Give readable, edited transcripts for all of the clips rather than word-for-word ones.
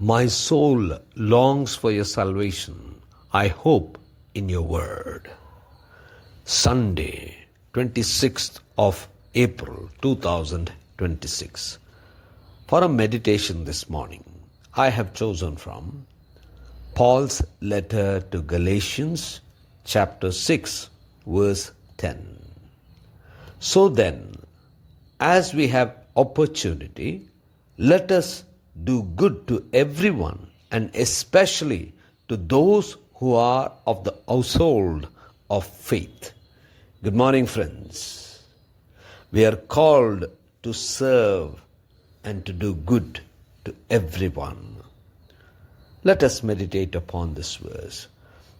My soul longs for your salvation. I hope in your word. Sunday, 26th of April 2026. For a meditation this morning, I have chosen from Paul's letter to Galatians, chapter 6, verse 10. So then, as we have opportunity, let us do good to everyone, and especially to those who are of the household of faith. Good morning, friends. We are called to serve and to do good to everyone. Let us meditate upon this verse.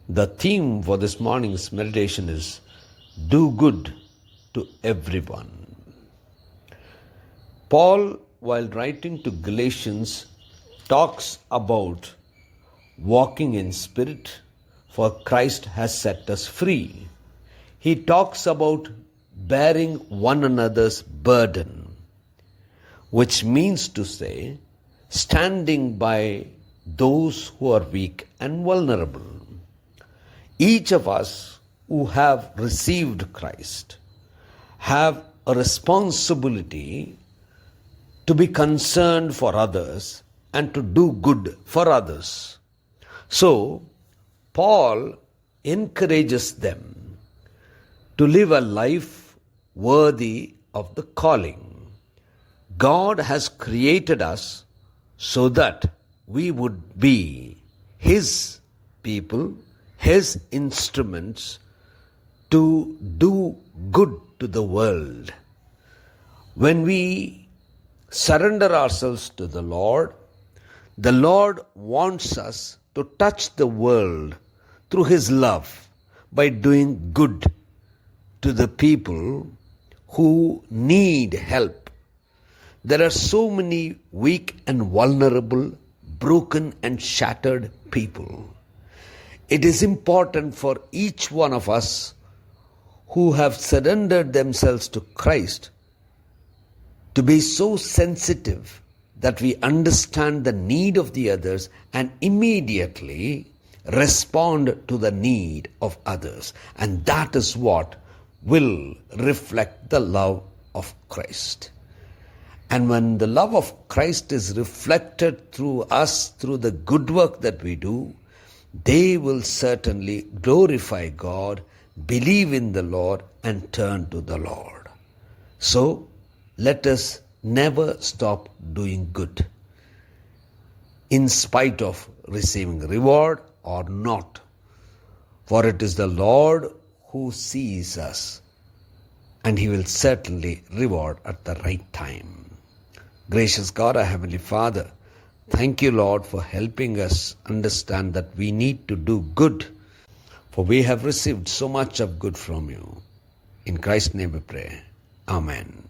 The theme for this morning's meditation is do good to everyone. Paul, while writing to Galatians, talks about walking in spirit, for Christ has set us free. He talks about bearing one another's burden, which means to say, standing by those who are weak and vulnerable. Each of us who have received Christ have a responsibility to be concerned for others and to do good for others. So, Paul encourages them to live a life worthy of the calling. God has created us so that we would be His people, His instruments to do good to the world. When we surrender ourselves to the Lord wants us to touch the world through His love by doing good to the people who need help. There are so many weak and vulnerable, broken and shattered people. It is important for each one of us who have surrendered themselves to Christ to be so sensitive that we understand the need of the others and immediately respond to the need of others. And that is what will reflect the love of Christ. And when the love of Christ is reflected through us, through the good work that we do, they will certainly glorify God, believe in the Lord, and turn to the Lord. So, let us never stop doing good, in spite of receiving reward or not. For it is the Lord who sees us, and He will certainly reward at the right time. Gracious God, our Heavenly Father, thank you, Lord, for helping us understand that we need to do good, for we have received so much of good from you. In Christ's name we pray. Amen.